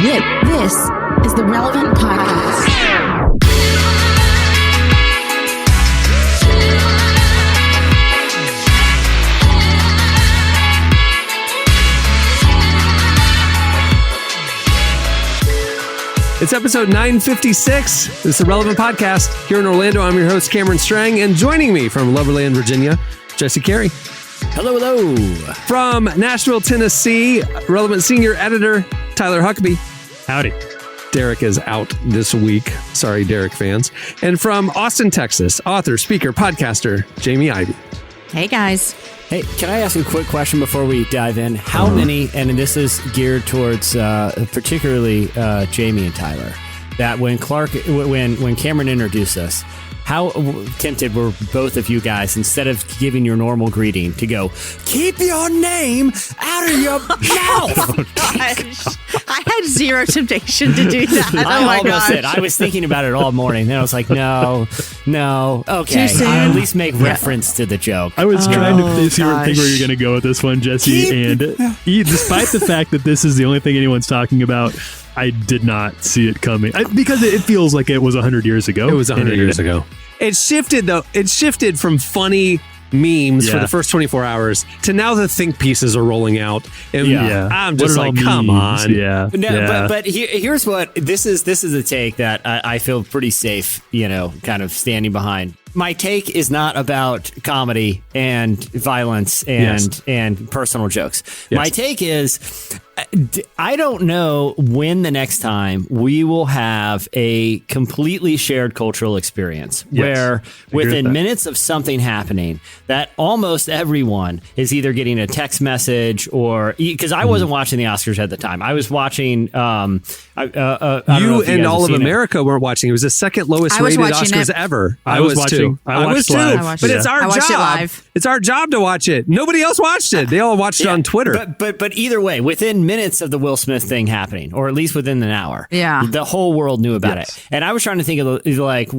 This is the Relevant Podcast. It's episode 956. This is the Relevant Podcast. Here in Orlando, I'm your host, Cameron Strang, and joining me from Loverland, Virginia, Jesse Carey. Hello, hello. From Nashville, Tennessee, Relevant Senior Editor, Tyler Huckabee. Howdy. Derek is out this week. Sorry, Derek fans. And from Austin, Texas, author, speaker, podcaster, Jamie Ivey. Hey, guys. Hey, can I ask a quick question before we dive in? How many, and this is geared towards particularly Jamie and Tyler, that when Cameron introduced us, how tempted were both of you guys, instead of giving your normal greeting, to go, keep your name out of your mouth? Gosh. I had zero temptation to do that. I almost did. I was thinking about it all morning. Then I was like, no. Okay. Too soon? I'll at least make reference to the joke. I was trying to see where you're going to go with this one, Jesse. And despite the fact that this is the only thing anyone's talking about, I did not see it coming because it feels like it was 100 years ago. It was 100 years ago. It shifted, though. It shifted from funny memes for the first 24 hours to now the think pieces are rolling out. And I'm just like, come on. Yeah. No, but here's what this is a take that I feel pretty safe, kind of standing behind. My take is not about comedy and violence and personal jokes. Yes. My take is, I don't know when the next time we will have a completely shared cultural experience where within minutes of something happening, that almost everyone is either getting a text message or, because I wasn't watching the Oscars at the time. I was watching. You and all of America weren't watching. It was the second lowest rated Oscars ever. I was watching. I was too. But it's our job. It live. It's our job to watch it. Nobody else watched it. They all watched it on Twitter. But either way, within minutes of the Will Smith thing happening, or at least within an hour, the whole world knew about it. And I was trying to think of like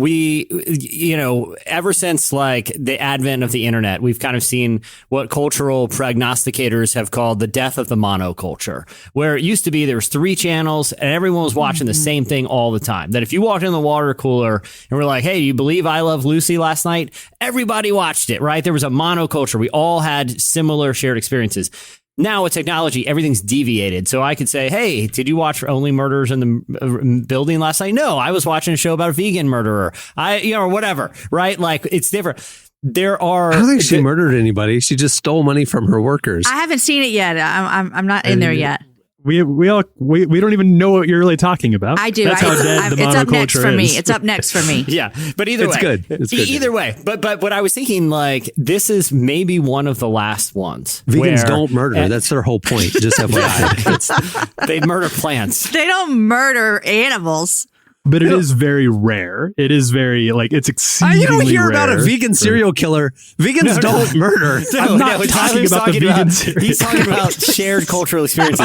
ever since like the advent of the internet, we've kind of seen what cultural prognosticators have called the death of the monoculture, where it used to be there was 3 channels and everyone was watching the same thing all the time. That if you walked in the water cooler and were like, hey, do you believe I Love Lucy last night? Everybody watched it, right? There was a monoculture. We all had similar shared experiences. Now with technology, everything's deviated. So I could say, hey, did you watch Only Murders in the Building last night? No, I was watching a show about a vegan murderer. Or whatever, right? Like, it's different. I don't think she murdered anybody. She just stole money from her workers. I haven't seen it yet. I'm not in there yet. We don't even know what you're really talking about. I do. That's how dead the it's up next monoculture for me. is. It's up next for me. Yeah, but either way, it's good. Either way, but what I was thinking, like, this is maybe one of the last ones. Vegans don't murder. That's their whole point. Just FYI. They murder plants. They don't murder animals. But it is very rare. It is very, it's exceedingly you don't hear about a rare vegan serial killer. Vegans don't murder. I'm not talking about the vegan serial He's talking about shared cultural experiences.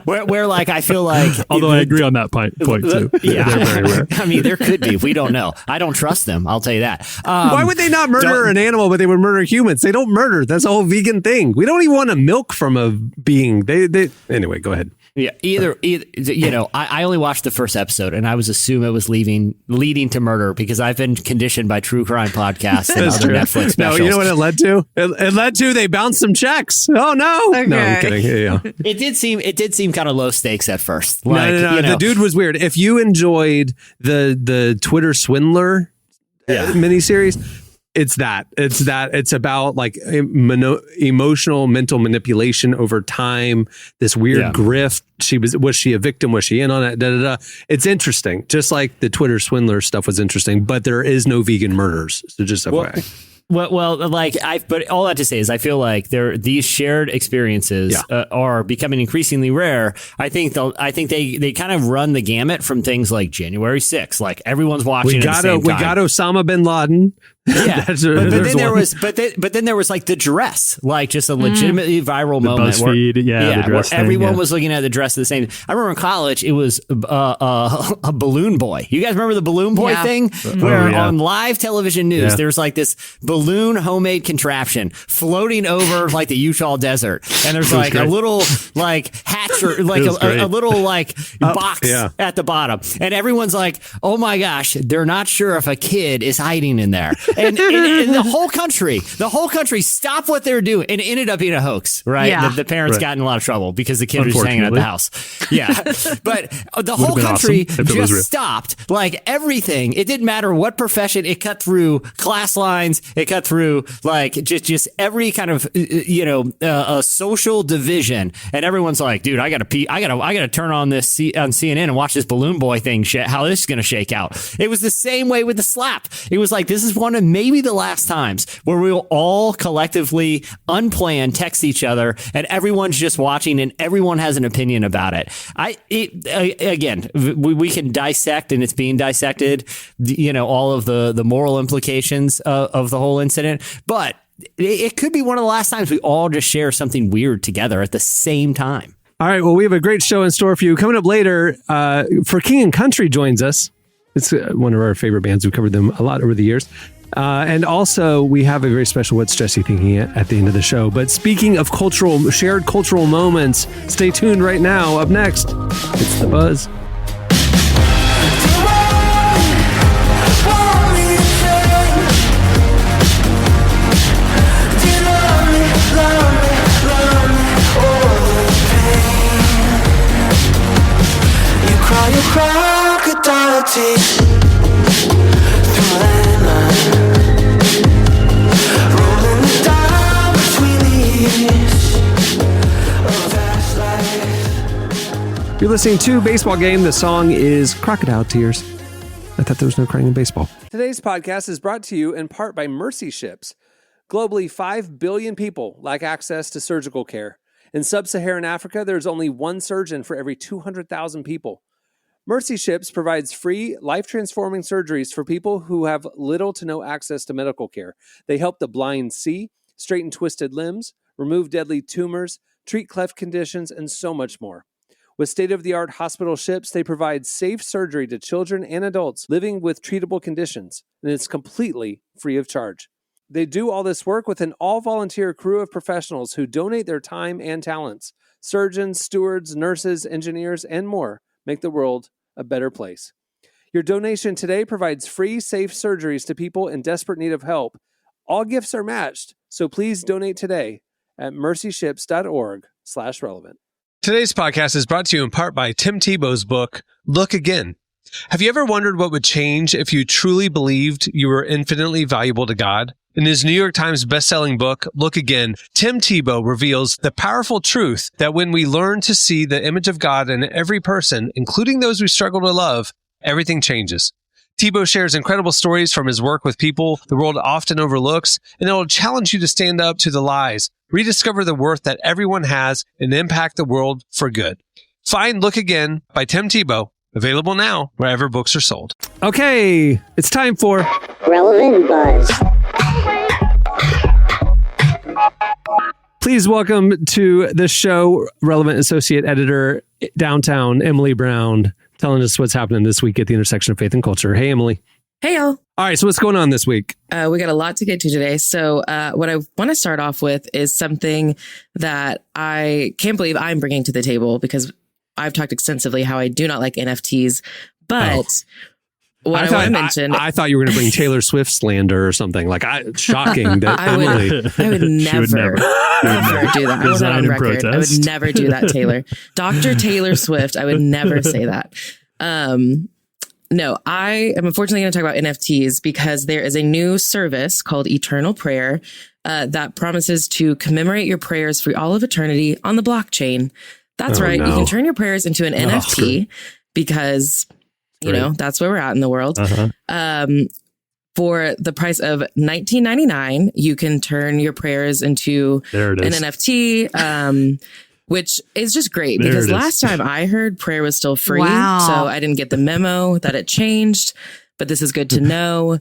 Where I feel like... Although I agree on that point too. Yeah. They're very rare. I mean, there could be. We don't know. I don't trust them. I'll tell you that. Why would they not murder an animal, but they would murder humans? They don't murder. That's a whole vegan thing. We don't even want to milk from a being. Anyway, go ahead. Yeah, I only watched the first episode, and I was assuming it was leading to murder because I've been conditioned by true crime podcasts and other Netflix specials. No, you know what it led to? It led to they bounced some checks. Oh no! Okay. No, I'm kidding. Yeah. It did seem kind of low stakes at first. No. The dude was weird. If you enjoyed the Twitter swindler miniseries. It's that. It's about like emotional, mental manipulation over time. This weird grift. Was she a victim? Was she in on it? It's interesting. Just like the Twitter swindler stuff was interesting, but there is no vegan murders. So just FYI. But all that to say is I feel like these shared experiences are becoming increasingly rare. I think they kind of run the gamut from things like January 6th, like everyone's watching. We got Osama bin Laden. Yeah, but then there was like the dress, like just a legitimately viral moment. BuzzFeed, the dress where everyone was looking at the dress at the same. I remember in college, it was a balloon boy. You guys remember the balloon boy thing? Where on live television news, there's like this balloon homemade contraption floating over like the Utah desert, and there's like a little like hatch or like a little like box at the bottom, and everyone's like, "Oh my gosh, they're not sure if a kid is hiding in there." And the whole country stopped what they're doing, and it ended up being a hoax, right? Yeah. The parents got in a lot of trouble because the kid was just hanging at the house. Yeah, but the whole country just stopped. Like everything, it didn't matter what profession. It cut through class lines. It cut through like just every kind of social division, and everyone's like, "Dude, I gotta turn on this on CNN and watch this balloon boy thing. How this is gonna shake out." It was the same way with the slap. It was like, this is one of maybe the last times where we'll all collectively unplanned text each other and everyone's just watching and everyone has an opinion about it. Again, we can dissect, and it's being dissected, all of the moral implications of the whole incident, but it could be one of the last times we all just share something weird together at the same time. All right. Well, we have a great show in store for you. Coming up later, For King and Country joins us. It's one of our favorite bands. We've covered them a lot over the years. And also, we have a very special What's Jesse Thinking at the end of the show. But speaking of shared cultural moments, stay tuned right now. Up next, it's The Buzz. Crocodile tears through landline, rolling the dial between the years of past life. You're listening to Baseball Game. The song is Crocodile Tears. I thought there was no crying in baseball. Today's podcast is brought to you in part by Mercy Ships. Globally, 5 billion people lack access to surgical care. In sub-Saharan Africa, there's only one surgeon for every 200,000 people. Mercy Ships provides free, life-transforming surgeries for people who have little to no access to medical care. They help the blind see, straighten twisted limbs, remove deadly tumors, treat cleft conditions, and so much more. With state-of-the-art hospital ships, they provide safe surgery to children and adults living with treatable conditions, and it's completely free of charge. They do all this work with an all-volunteer crew of professionals who donate their time and talents. Surgeons, stewards, nurses, engineers, and more make the world a better place. Your donation today provides free, safe surgeries to people in desperate need of help. All gifts are matched, so please donate today at mercyships.org/relevant. Today's podcast is brought to you in part by Tim Tebow's book, Look Again. Have you ever wondered what would change if you truly believed you were infinitely valuable to God? In his New York Times bestselling book, Look Again, Tim Tebow reveals the powerful truth that when we learn to see the image of God in every person, including those we struggle to love, everything changes. Tebow shares incredible stories from his work with people the world often overlooks, and it will challenge you to stand up to the lies, rediscover the worth that everyone has, and impact the world for good. Find Look Again by Tim Tebow, available now wherever books are sold. Okay, it's time for Relevant Buzz. Please welcome to the show, Relevant Associate Editor, Downtown, Emily Brown, telling us what's happening this week at the intersection of faith and culture. Hey, Emily. Hey, y'all. All right, so what's going on this week? We got a lot to get to today. So what I want to start off with is something that I can't believe I'm bringing to the table, because I've talked extensively how I do not like NFTs, but what I want to mention... I thought you were going to bring Taylor Swift slander or something. Shocking that Emily... I would never do that. I was on record. I would never do that, Taylor. Dr. Taylor Swift, I would never say that. No, I am unfortunately going to talk about NFTs because there is a new service called Eternal Prayer that promises to commemorate your prayers for all of eternity on the blockchain. That's right. No. You can turn your prayers into an NFT because, that's where we're at in the world. For the price of $19.99, you can turn your prayers into an NFT, which is just great because last time I heard prayer was still free. Wow. So I didn't get the memo that it changed, but this is good to know.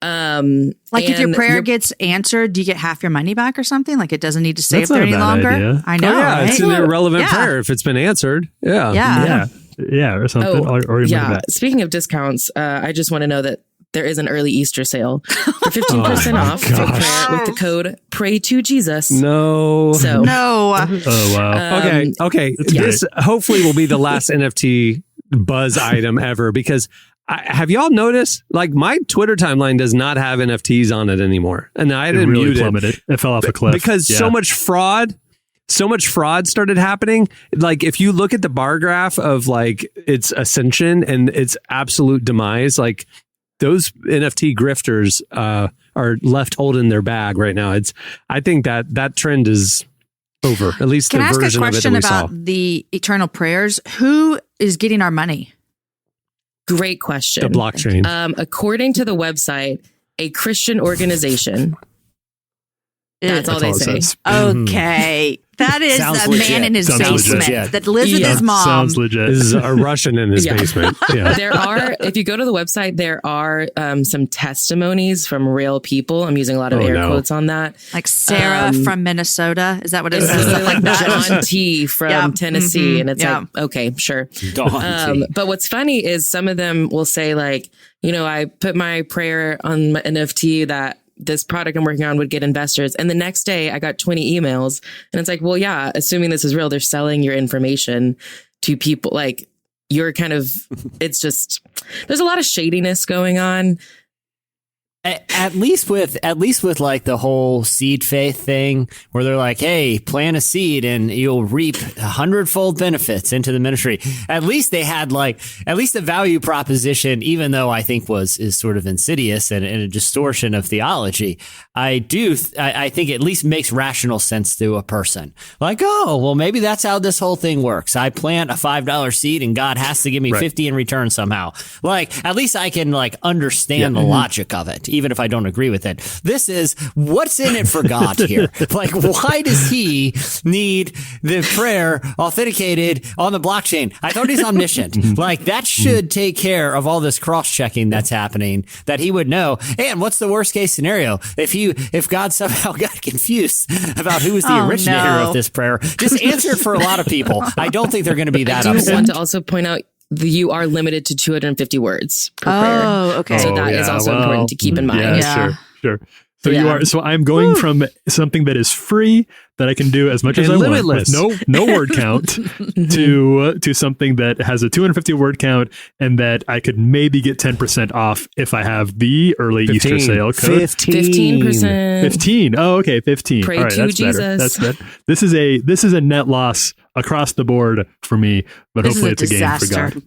Like if your prayer gets answered, do you get half your money back or something? Like it doesn't need to stay up there any longer. Idea. I know. Yeah, right? it's an irrelevant prayer if it's been answered. Yeah. Or something. Or Speaking of discounts, I just want to know that there is an early Easter sale for 15% off for prayer with the code Pray2Jesus. No. So no. Oh wow. Okay. This hopefully will be the last NFT buzz item ever because have y'all noticed? Like my Twitter timeline does not have NFTs on it anymore, and I didn't really mute plummeted. It fell off a cliff because so much fraud started happening. Like if you look at the bar graph of like its ascension and its absolute demise, like those NFT grifters are left holding their bag right now. I think that trend is over. At least Can the I ask version a of it question that we about saw. the eternal prayers? Who is getting our money? great question. The blockchain. According to the website, a Christian organization. That's all they say. Okay. That is Sounds a legit. man in his Sounds basement legit. that lives with his mom. Sounds legit. This is a Russian in his basement. Yeah. There are, if you go to the website, there are some testimonies from real people. I'm using a lot of air quotes on that. Like Sarah from Minnesota. Is that what it is? Really like John T from Tennessee. And it's like, okay, sure. But what's funny is some of them will say like, you know, I put my prayer on my NFT that this product I'm working on would get investors. And the next day I got 20 emails and it's like, well, yeah, assuming this is real, they're selling your information to people. Like you're kind of, it's just, there's a lot of shadiness going on. At least with like the whole seed faith thing where they're like, hey, plant a seed and you'll reap 100-fold benefits into the ministry. At least they had at least the value proposition, even though I think is sort of insidious and a distortion of theology. I think at least makes rational sense to a person. Like, oh, well, maybe that's how this whole thing works. I plant a $5 seed and God has to give me 50 in return somehow. Like, at least I can understand the logic of it, even if I don't agree with it. This is what's in it for God here. Like, why does he need the prayer authenticated on the blockchain? I thought he's omniscient. Like, that should take care of all this cross-checking that's happening, that he would know. And what's the worst case scenario? If God somehow got confused about who was the originator of this prayer, just answer it for a lot of people. I don't think they're going to be that upset. I want to also point out you are limited to 250 words per prayer. Oh, okay. So that is also important to keep in mind. Yeah, sure. So so I'm going from something that is free that I can do as much as I want with no word count to something that has a 250 word count and that I could maybe get 10% off if I have the early Easter sale code. 15%. 15. Oh, okay, 15. Pray all right, to that's Jesus. better. That's better. This is a net loss across the board for me, but hopefully it's a gain for God.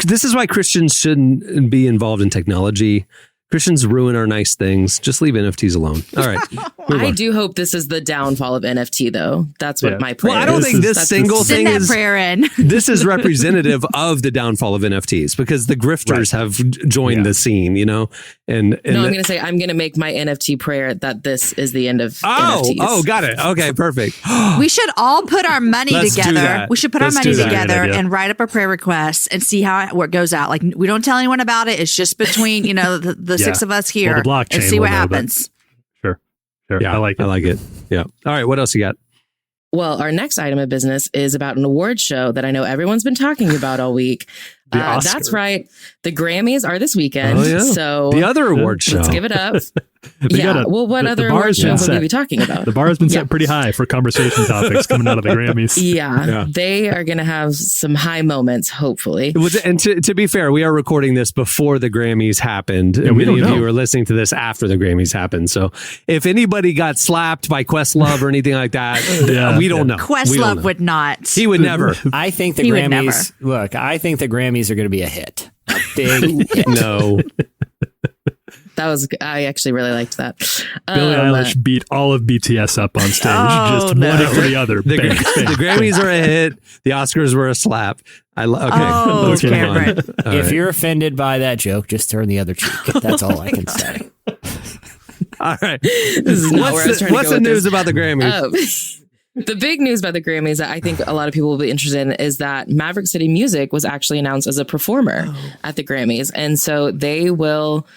This is why Christians shouldn't be involved in technology. Christians ruin our nice things. Just leave NFTs alone. All right. I do hope this is the downfall of NFT, though. That's what my prayer is. Well, I don't think this single thing Send that is prayer in. This is representative of the downfall of NFTs because the grifters have joined the scene, you know? And no, I'm going to say I'm going to make my NFT prayer that this is the end of NFTs. Oh, got it. Okay, perfect. We should all put our money Let's do together. that. We should put Let's our money do that. together Good idea. and write up a prayer request and see how it goes out. Like we don't tell anyone about it. It's just between, the six of us here Well, the blockchain and see what will know, happens. Sure. Yeah, I like it. Yeah. All right. What else you got? Well, our next item of business is about an award show that I know everyone's been talking about all week. That's right. The Grammys are this weekend. Oh, yeah. So the other award show. Let's give it up. What other award show will we be talking about? The bar has been set pretty high for conversation topics coming out of the Grammys. Yeah. They are going to have some high moments, hopefully. And to be fair, we are recording this before the Grammys happened. Yeah, and we many don't of know. you are listening to this after the Grammys happened. So if anybody got slapped by Questlove or anything like that, we don't know. Questlove would not. He would never. I think the He would Grammys, I think the Grammys are going to be a hit. A big hit. No. I actually really liked that. Billie Eilish beat all of BTS up on stage, just one after the other. The Grammys are a hit. The Oscars were a slap. Let's move on. If you're offended by that joke, just turn the other cheek. That's all I can say. All right. This is not where I was trying to What's go the with news this. about the Grammys? The big news about the Grammys that I think a lot of people will be interested in is that Maverick City Music was actually announced as a performer at the Grammys. And so they will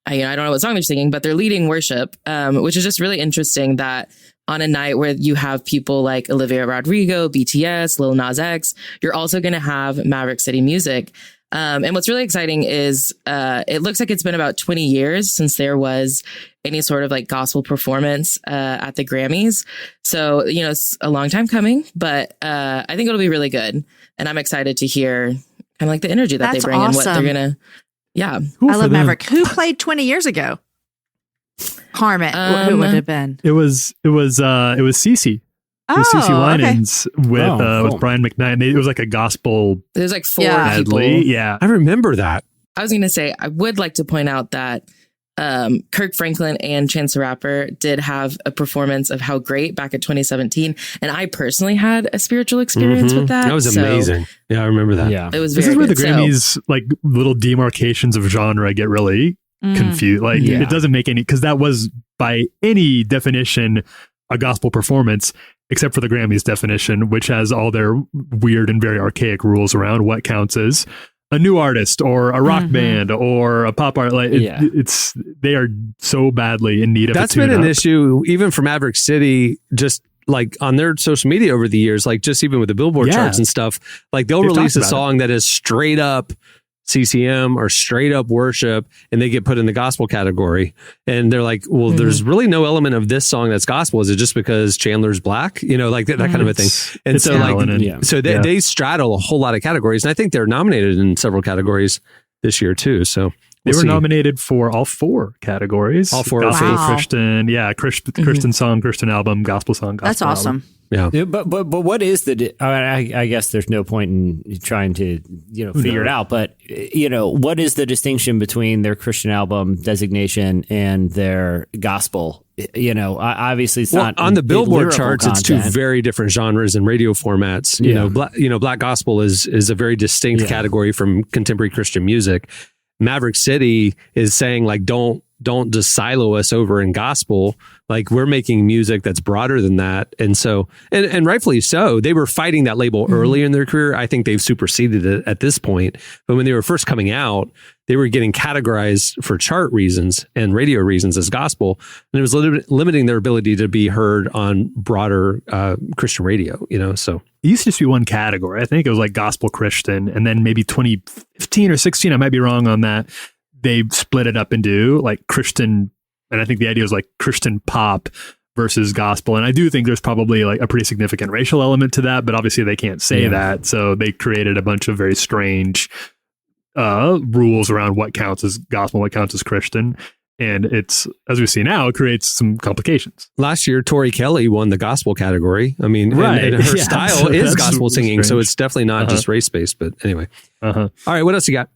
I don't know what song they're singing, but they're leading worship, which is just really interesting that on a night where you have people like Olivia Rodrigo, BTS, Lil Nas X, you're also going to have Maverick City Music. And what's really exciting is it looks like it's been about 20 years since there was any sort of like gospel performance at the Grammys. So, it's a long time coming, but I think it'll be really good. And I'm excited to hear kind of like the energy that they bring and what they're going to. Yeah. I love Maverick. Who played 20 years ago? Harmon. Who would it have been? It was Cece. It was CeCe Winans with Brian McKnight. It was like a gospel. There's like 4 people. Yeah. I remember that. I was going to say, I would like to point out that Kirk Franklin and Chance the Rapper did have a performance of How Great back in 2017. And I personally had a spiritual experience with that. That was amazing. Yeah, I remember that. Yeah. It was This very is where good. the Grammys, like little demarcations of genre get really confused. Like it doesn't make any, because that was by any definition a gospel performance, except for the Grammys definition, which has all their weird and very archaic rules around what counts as a new artist or a rock band or a pop art. Like it's they are so badly in need of. That's been an issue even for Maverick City, just like on their social media over the years, like just even with the Billboard charts and stuff. Like they'll release a song that is straight up CCM or straight up worship, and they get put in the gospel category. And they're like, well, there's really no element of this song that's gospel. Is it just because Chandler's black? Like that kind of a thing. And so they straddle a whole lot of categories. And I think they're nominated in several categories this year too. So they were nominated for all 4 categories. All 4. Gospel, Christian, Christian song, Christian album, gospel song, gospel That's awesome. Album. Yeah, but what is the? I guess there's no point in trying to figure it out. But what is the distinction between their Christian album designation and their gospel? Obviously it's not on the Billboard charts. Content. It's 2 very different genres and radio formats. Black gospel is a very distinct category from contemporary Christian music. Maverick City is saying like don't just silo us over in gospel. Like we're making music that's broader than that. And so, and rightfully so, they were fighting that label early in their career. I think they've superseded it at this point. But when they were first coming out, they were getting categorized for chart reasons and radio reasons as gospel. And it was limiting their ability to be heard on broader Christian radio, so. It used to just be one category. I think it was like gospel Christian. And then maybe 2015 or 16, I might be wrong on that. They split it up into like Christian, and I think the idea was like Christian pop versus gospel. And I do think there's probably like a pretty significant racial element to that, but obviously they can't say that. So they created a bunch of very strange rules around what counts as gospel, what counts as Christian. And it's, as we see now, it creates some complications. Last year, Tori Kelly won the gospel category. I mean, and her style is gospel singing. So it's definitely not just race-based, but anyway. All right, what else you got?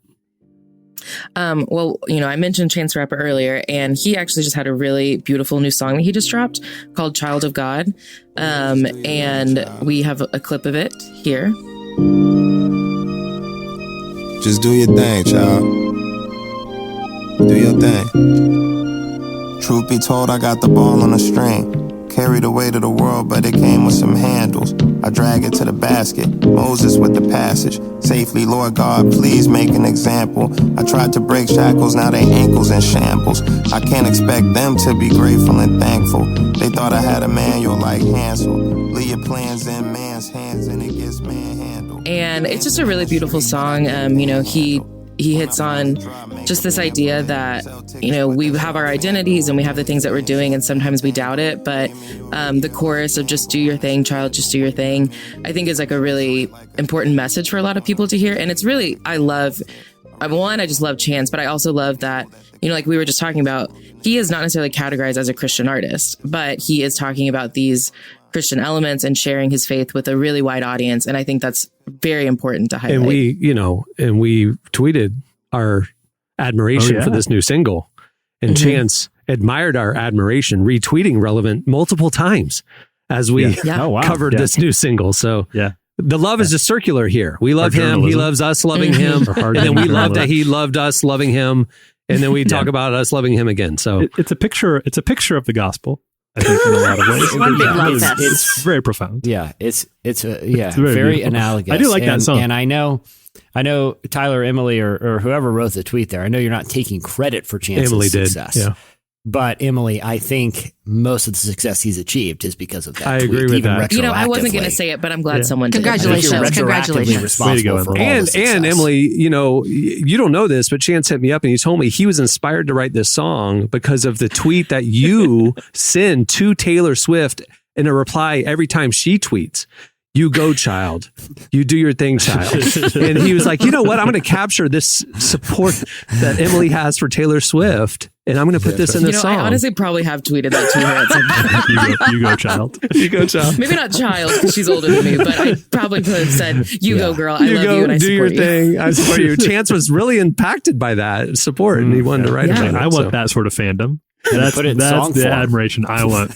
Well, I mentioned Chance the Rapper earlier, and he actually just had a really beautiful new song that he just dropped called Child of God. And we have a clip of it here. Just do your thing, child. Do your thing. Truth be told, I got the ball on a string. Carried away to the world, but it came with some handles. I drag it to the basket. Moses with the passage. Safely, Lord God, please make an example. I tried to break shackles, now they ankles in shambles. I can't expect them to be grateful and thankful. They thought I had a manual like Hansel. Leave your plans in man's hands and it gets manhandled. And it's just a really beautiful song. He hits on just this idea that, we have our identities and we have the things that we're doing, and sometimes we doubt it. But the chorus of just do your thing, child, just do your thing, I think is like a really important message for a lot of people to hear. And it's really, I just love Chance, but I also love that, like we were just talking about, he is not necessarily categorized as a Christian artist, but he is talking about these Christian elements and sharing his faith with a really wide audience. And I think that's very important to highlight. And we tweeted our admiration for this new single, and Chance admired our admiration, retweeting Relevant multiple times as we covered this new single. So the love is just circular here. We love him. He loves us loving him. And then we love that he loved us loving him. And then we talk about us loving him again. So it's a picture of the gospel. I think in a lot of ways. One big love fest. It's very profound. Yeah, it's very analogous. I do like that song. And I know Tyler, Emily, or whoever wrote the tweet there. I know you're not taking credit for Chance's success. Yeah. But Emily, I think most of the success he's achieved is because of that. I agree with that. I wasn't going to say it, but I'm glad someone did. Congratulations. Way to go, Emily. And Emily, you don't know this, but Chance hit me up and he told me he was inspired to write this song because of the tweet that you send to Taylor Swift in a reply every time she tweets. You go, child. You do your thing, child. And he was like, you know what? I'm going to capture this support that Emily has for Taylor Swift, and I'm going to put this in the song. I honestly probably have tweeted that to her at some point. You go, child. You go, child. Maybe not child because she's older than me, but I probably could have said, you go, girl. I love you and I do your support you. thing. I support you. Chance was really impacted by that support, and he wanted to write about it. I want that sort of fandom. That's the admiration I want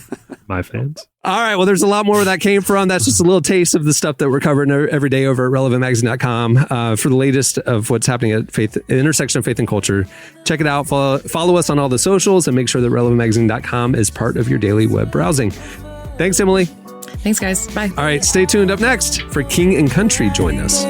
my fans. All right. Well, there's a lot more where that came from. That's just a little taste of the stuff that we're covering every day over at relevantmagazine.com. For the latest of what's happening at intersection of faith and culture, check it out. Follow us on all the socials and make sure that relevantmagazine.com is part of your daily web browsing. Thanks, Emily. Thanks, guys. Bye. All right. Stay tuned. Up next for King and Country. Join us.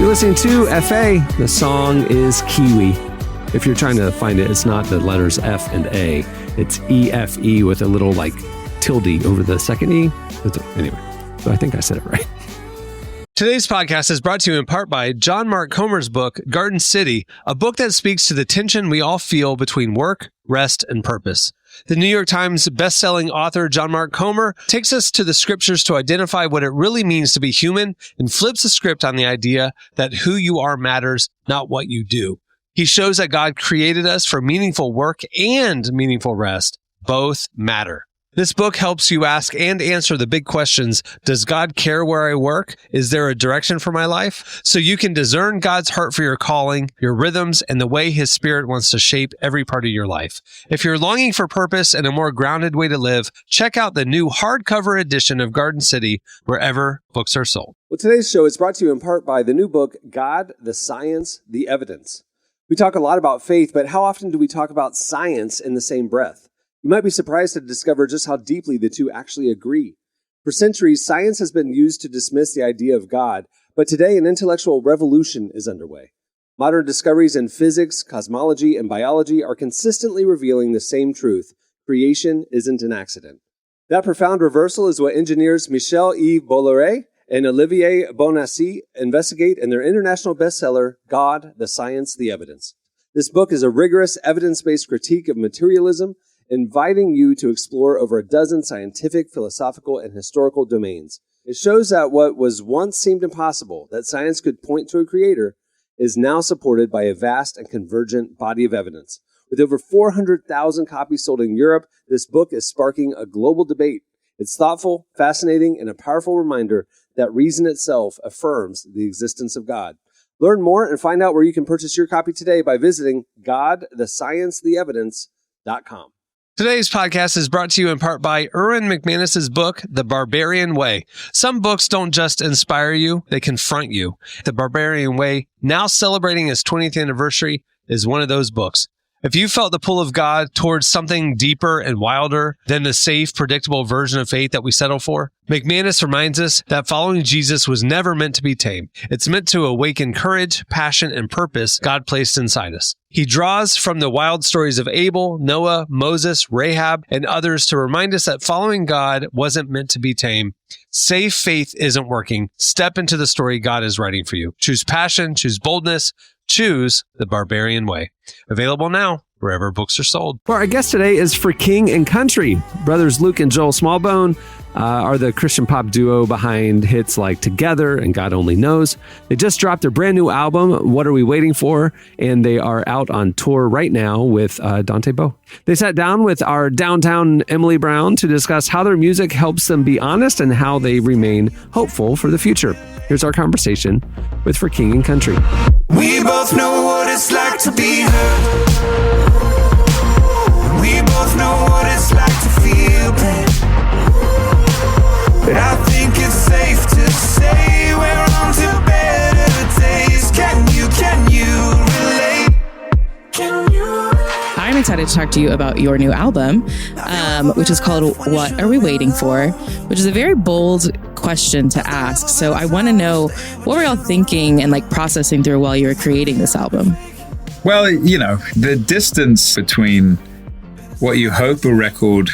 Listening to FA. The song is Kiwi. If you're trying to find it, it's not the letters F and A. It's EFE with a little tilde over the second E. Anyway, so I think I said it right. Today's podcast is brought to you in part by John Mark Comer's book, Garden City, a book that speaks to the tension we all feel between work, rest, and purpose. The New York Times best-selling author John Mark Comer takes us to the scriptures to identify what it really means to be human and flips the script on the idea that who you are matters, not what you do. He shows that God created us for meaningful work and meaningful rest. Both matter. This book helps you ask and answer the big questions. Does God care where I work? Is there a direction for my life? So you can discern God's heart for your calling, your rhythms, and the way His Spirit wants to shape every part of your life. If you're longing for purpose and a more grounded way to live, check out the new hardcover edition of Garden City wherever books are sold. Well, today's show is brought to you in part by the new book, God, the Science, the Evidence. We talk a lot about faith, but how often do we talk about science in the same breath? You might be surprised to discover just how deeply the two actually agree. For centuries, science has been used to dismiss the idea of God, but today an intellectual revolution is underway. Modern discoveries in physics, cosmology, and biology are consistently revealing the same truth: creation isn't an accident. That profound reversal is what engineers Michel-Yves Bolloré and Olivier Bonassi investigate in their international bestseller, God, the Science, the Evidence. This book is a rigorous, evidence-based critique of materialism, inviting you to explore over a dozen scientific, philosophical, and historical domains. It shows that what was once seemed impossible, that science could point to a creator, is now supported by a vast and convergent body of evidence. With over 400,000 copies sold in Europe, this book is sparking a global debate. It's thoughtful, fascinating, and a powerful reminder that reason itself affirms the existence of God. Learn more and find out where you can purchase your copy today by visiting godthesciencetheevidence.com. Today's podcast is brought to you in part by Erwin McManus's book, The Barbarian Way. Some books don't just inspire you, they confront you. The Barbarian Way, now celebrating its 20th anniversary, is one of those books. If you felt the pull of God towards something deeper and wilder than the safe, predictable version of faith that we settle for, McManus reminds us that following Jesus was never meant to be tame. It's meant to awaken courage, passion, and purpose God placed inside us. He draws from the wild stories of Abel, Noah, Moses, Rahab, and others to remind us that following God wasn't meant to be tame. Safe faith isn't working. Step into the story God is writing for you. Choose passion, choose boldness, choose the Barbarian Way. Available now wherever books are sold. Well, our guest today is for King and Country. Brothers Luke and Joel Smallbone are the Christian pop duo behind hits like Together and God Only Knows. They just dropped their brand new album, What Are We Waiting For? And they are out on tour right now with Dante Bowe. They sat down with our downtown Emily Brown to discuss how their music helps them be honest and how they remain hopeful for the future. Here's our conversation with For King and Country. We both know what it's like to be hurt. We both know what it's like to feel pain. But I think it's safe to say we're on to better days. Can you relate? I'm excited to talk to you about your new album, which is called What Are We Waiting For? Which is a very bold question to ask. So I want to know, what were y'all thinking and like processing through while you were creating this album? Well, the distance between what you hope a record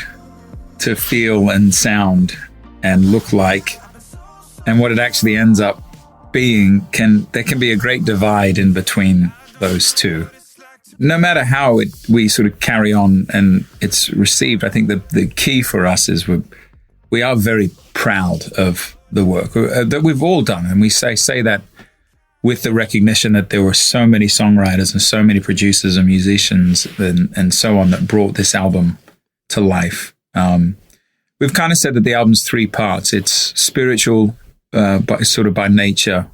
to feel and sound and look like and what it actually ends up being, there can be a great divide in between those two. No matter how we sort of carry on and it's received, I think the key for us is we are very proud of the work that we've all done. And we say that with the recognition that there were so many songwriters and so many producers and musicians and so on that brought this album to life. We've kind of said that the album's 3 parts. It's spiritual, but sort of by nature.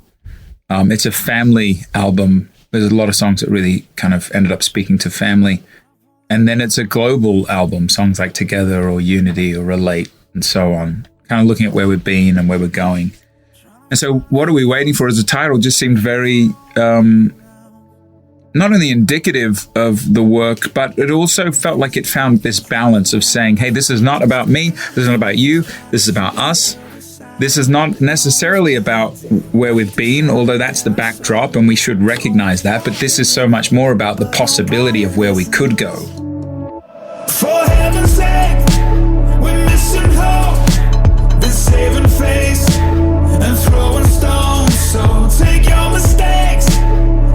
It's a family album. There's a lot of songs that really kind of ended up speaking to family. And then it's a global album, songs like Together or Unity or Relate and so on, kind of looking at where we've been and where we're going. And so What Are We Waiting For as a title just seemed very, not only indicative of the work, but it also felt like it found this balance of saying, hey, this is not about me, this is not about you, this is about us. This is not necessarily about where we've been, although that's the backdrop and we should recognize that, but this is so much more about the possibility of where we could go. For heaven's sake, we're missing hope. They're saving face and throwing stones. So take your mistakes,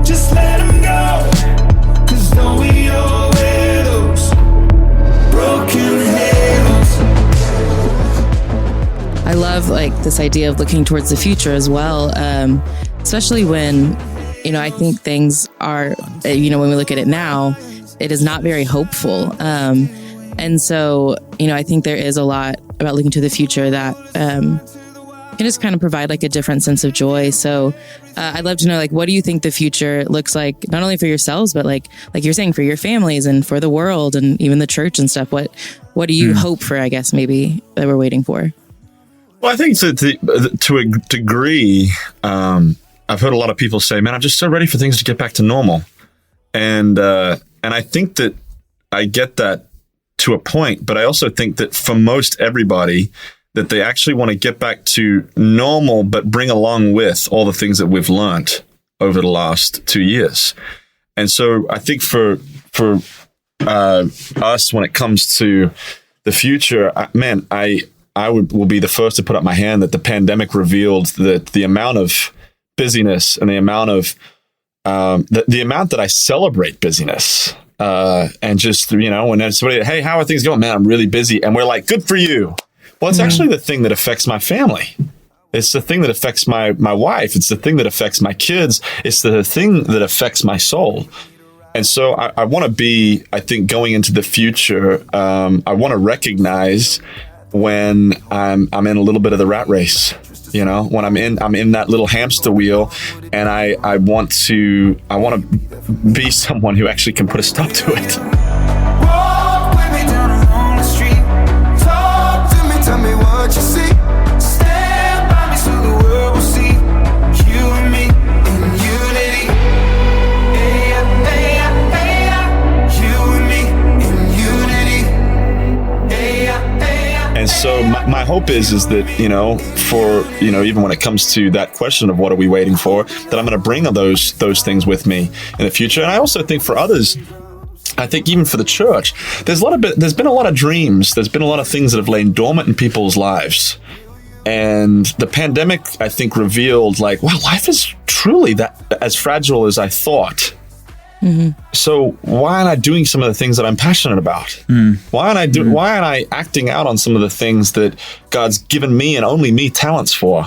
just let them go. 'Cause don't we all wear those broken halos? I love like this idea of looking towards the future as well, especially when, I think things are, when we look at it now, it is not very hopeful. And so, I think there is a lot about looking to the future that can just kind of provide like a different sense of joy. So I'd love to know, like, what do you think the future looks like, not only for yourselves, but like you're saying, for your families and for the world and even the church and stuff? What do you hope for, I guess, maybe that we're waiting for? Well, I think that to a degree, I've heard a lot of people say, man, I'm just so ready for things to get back to normal. And I think that I get that to a point, but I also think that for most everybody, that they actually want to get back to normal, but bring along with all the things that we've learned over the last 2 years. And so I think for us, when it comes to the future, I will be the first to put up my hand that the pandemic revealed that the amount of busyness and the amount of the amount that I celebrate busyness and just, when somebody, hey, how are things going? Man, I'm really busy. And we're like, good for you. Well, it's actually the thing that affects my family. It's the thing that affects my wife. It's the thing that affects my kids. It's the thing that affects my soul. And so I want to be, I think, going into the future, I want to recognize when I'm in a little bit of the rat race, when I'm in that little hamster wheel, and I want to be someone who actually can put a stop to it. Walk with me down along the street. Talk to me, tell me what you see. Stand by me so the world will see you and me in unity. Hey, hey, hey, you and me in unity. Hey, hey. And so my hope is that, even when it comes to that question of what are we waiting for, that I'm going to bring those things with me in the future. And I also think for others, I think even for the church, there's been a lot of dreams. There's been a lot of things that have lain dormant in people's lives. And the pandemic, I think, revealed like, wow, life is truly that as fragile as I thought. So why aren't I doing some of the things that I'm passionate about? Why aren't I acting out on some of the things that God's given me and only me talents for?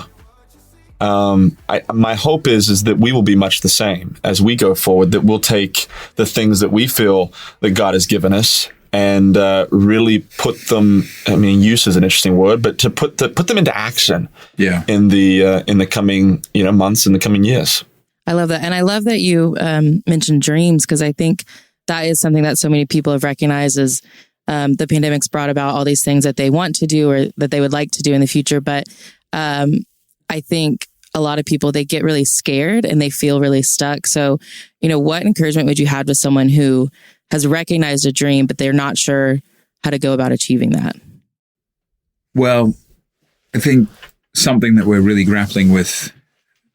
My hope is that we will be much the same as we go forward, that we'll take the things that we feel that God has given us and really put them, use is an interesting word, but to put them into action in the coming months and the coming years. I love that. And I love that you mentioned dreams, because I think that is something that so many people have recognized as the pandemic's brought about all these things that they want to do or that they would like to do in the future. But I think a lot of people, they get really scared and they feel really stuck. So, what encouragement would you have to someone who has recognized a dream, but they're not sure how to go about achieving that? Well, I think something that we're really grappling with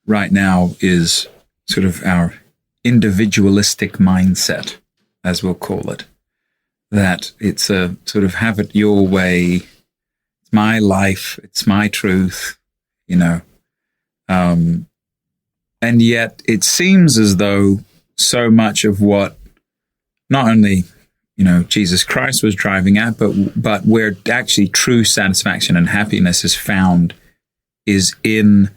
right now is sort of our individualistic mindset, as we'll call it. That it's a sort of have it your way. It's my life. It's my truth, and yet it seems as though so much of what not only, Jesus Christ was driving at, but where actually true satisfaction and happiness is found is in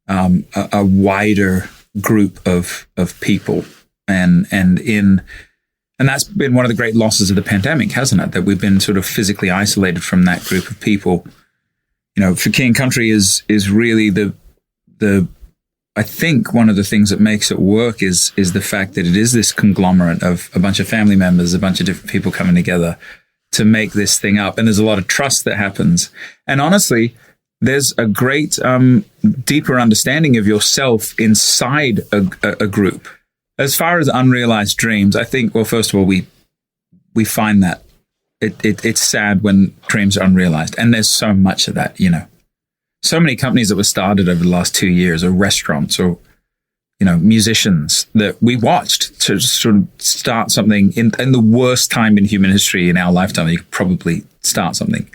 a wider group of people, and that's been one of the great losses of the pandemic, hasn't it? That we've been sort of physically isolated from that group of people. For King Country is really the I think one of the things that makes it work is the fact that it is this conglomerate of a bunch of family members, a bunch of different people coming together to make this thing up. And there's a lot of trust that happens. And honestly, there's a great deeper understanding of yourself inside a group. As far as unrealized dreams, I think, well, first of all, we find that it's sad when dreams are unrealized. And there's so much of that, So many companies that were started over the last 2 years, or restaurants, or, musicians that we watched to sort of start something in the worst time in human history in our lifetime. You could probably start something.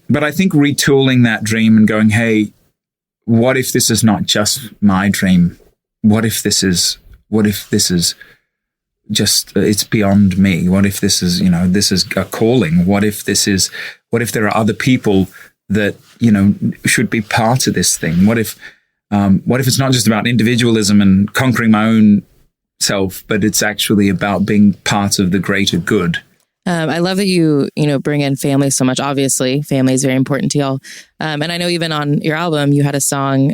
But I think retooling that dream and going, hey, what if this is not just my dream? What if this is just, it's beyond me? What if this is, this is a calling? What if there are other people that, should be part of this thing? What if it's not just about individualism and conquering my own self, but it's actually about being part of the greater good? I love that you bring in family so much. Obviously, family is very important to y'all. And I know even on your album, you had a song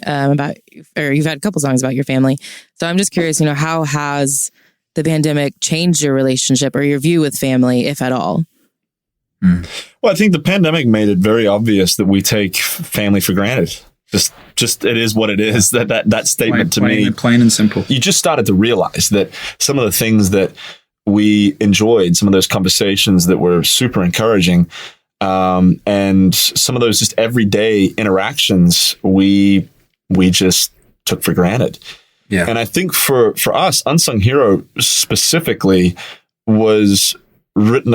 you've had a couple songs about your family. So I'm just curious, how has the pandemic changed your relationship or your view with family, if at all? Well, I think the pandemic made it very obvious that we take family for granted. Just it is what it is. That statement to me, plain and simple. You just started to realize that some of the things that we enjoyed, some of those conversations that were super encouraging, and some of those just everyday interactions we just took for granted. Yeah. And I think for us, Unsung Hero specifically was written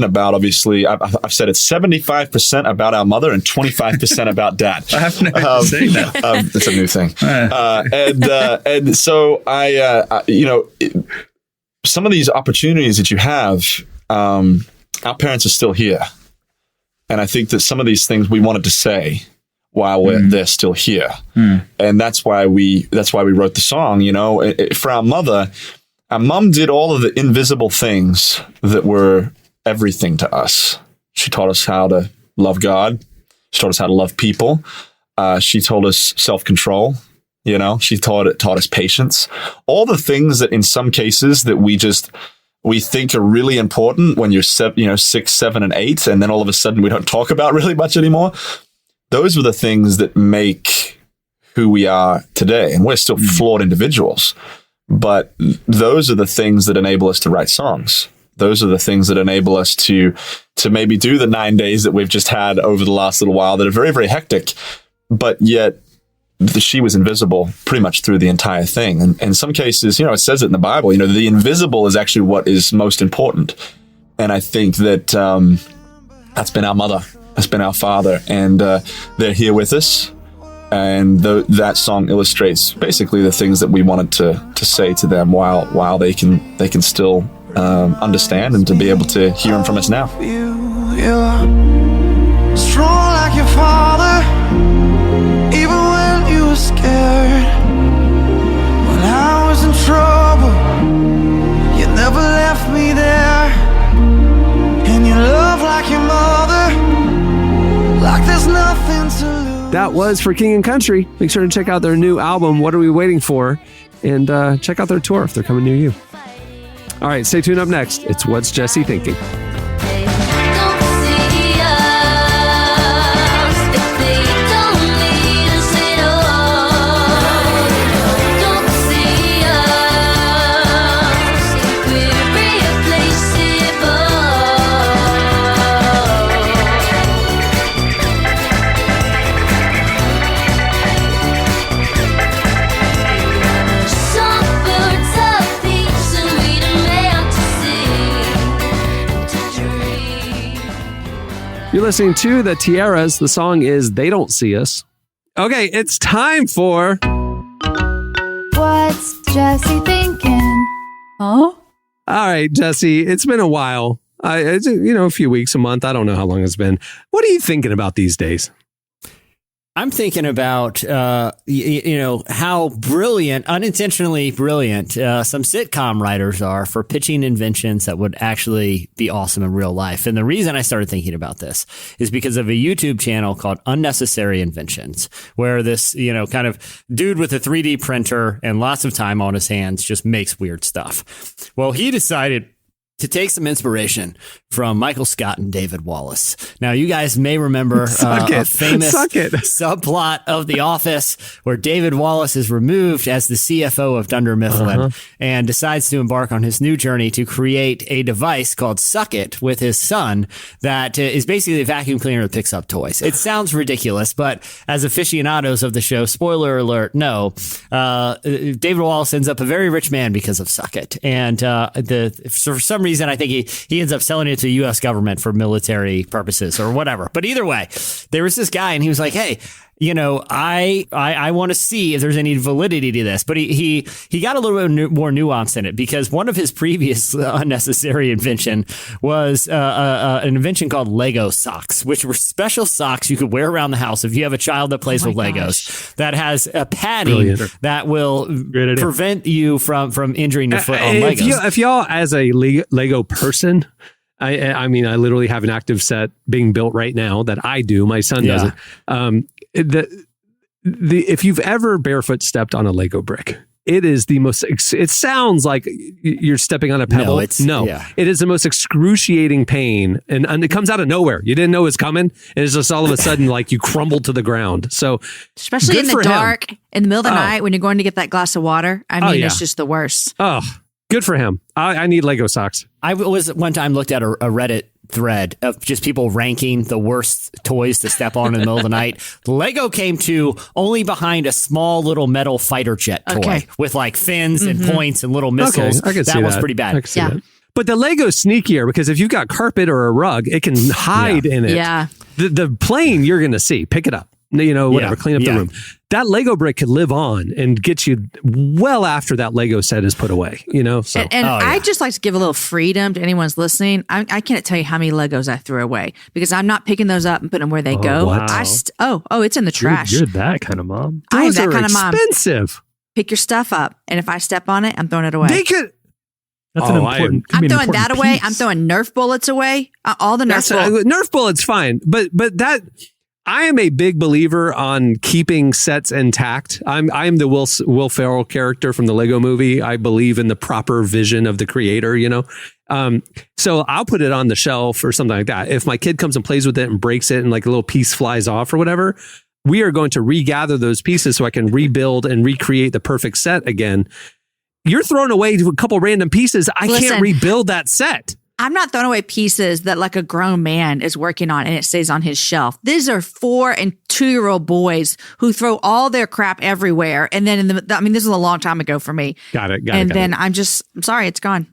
about, obviously, I've said it's 75% about our mother and 25% about dad. I have no idea saying that. It's a new thing. And so some of these opportunities that you have, our parents are still here. And I think that some of these things we wanted to say while they're still here. And that's why we wrote the song. For our mother, our mom did all of the invisible things that were everything to us. She taught us how to love God. She taught us how to love people. She told us self-control. She taught us patience. All the things that in some cases that we think are really important when you're 6, 7, and 8, and then all of a sudden we don't talk about really much anymore. Those were the things that make who we are today. And we're still flawed individuals. But those are the things that enable us to write songs. Those are the things that enable us to maybe do the 9 days that we've just had over the last little while that are very, very hectic. But yet she was invisible pretty much through the entire thing. And in some cases, it says it in the Bible, the invisible is actually what is most important. And I think that that's been our mother, that's been our father. And they're here with us. And that song illustrates basically the things that we wanted to say to them while they can still understand and to be able to hear them from us now. You're strong like your father, even when you were scared. When I was in trouble, you never left me there. And you love like your mother, like there's nothing to lose. That was for King and Country. Make sure to check out their new album, What Are We Waiting For? And check out their tour if they're coming near you. All right, stay tuned. Up next, it's What's Jesse Thinking? You're listening to the Tiaras. The song is They Don't See Us. Okay, it's time for What's Jesse Thinking? Huh? All right, Jesse, it's been a while. It's, a few weeks, a month. I don't know how long it's been. What are you thinking about these days? I'm thinking about, how brilliant, unintentionally brilliant, some sitcom writers are for pitching inventions that would actually be awesome in real life. And the reason I started thinking about this is because of a YouTube channel called Unnecessary Inventions, where this, kind of dude with a 3D printer and lots of time on his hands just makes weird stuff. Well, he decided to take some inspiration from Michael Scott and David Wallace. Now, you guys may remember a famous subplot of The Office where David Wallace is removed as the CFO of Dunder Mifflin and decides to embark on his new journey to create a device called Suck It with his son that is basically a vacuum cleaner that picks up toys. It sounds ridiculous, but as aficionados of the show, spoiler alert, no, David Wallace ends up a very rich man because of Suck It. And for some reason, I think he ends up selling it to the U.S. government for military purposes or whatever. But either way, there was this guy and he was like, hey, I want to see if there's any validity to this. But he got a little bit more nuance in it because one of his previous unnecessary invention was an invention called Lego socks, which were special socks you could wear around the house if you have a child that plays with Legos that has a padding that will prevent you from injuring your foot on Legos. If y'all, as a Lego person, I mean, I literally have an active set being built right now that I do. My son doesn't. If you've ever barefoot stepped on a Lego brick, it is the most. It sounds like you're stepping on a pebble. It is the most excruciating pain, and it comes out of nowhere. You didn't know it was coming, and it's just all of a sudden like you crumble to the ground. So, especially in the dark, in the middle of the night when you're going to get that glass of water. I mean, it's just the worst. Oh, good for him. I need Lego socks. I was one time looked at a Reddit thread of just people ranking the worst toys to step on in the middle of the night. Lego came to only behind a small little metal fighter jet toy with like fins and points and little missiles. I can see that was pretty bad. That. But the Lego's sneakier because if you've got carpet or a rug, it can hide in it. Yeah. The plane you're going to see, pick it up. Whatever, clean up the room. That Lego brick could live on and get you well after that Lego set is put away, So. And I just like to give a little freedom to anyone's listening. I can't tell you how many Legos I threw away because I'm not picking those up and putting them where they go. Wow. It's in the trash. You're that kind of mom. I am that kind of mom. Expensive. Pick your stuff up, and if I step on it, I'm throwing it away. They could. That's an important. I'm throwing that away. I'm throwing Nerf bullets away. All the Nerf bullets. Nerf bullets, fine, but that. I am a big believer on keeping sets intact. I'm the Will Ferrell character from the Lego movie. I believe in the proper vision of the creator, So I'll put it on the shelf or something like that. If my kid comes and plays with it and breaks it and like a little piece flies off or whatever, we are going to regather those pieces so I can rebuild and recreate the perfect set again. You're throwing away a couple random pieces. I can't rebuild that set. I'm not throwing away pieces that like a grown man is working on and it stays on his shelf. These are 4 and 2-year-old boys who throw all their crap everywhere. And then this is a long time ago for me. Got it. I'm sorry, it's gone.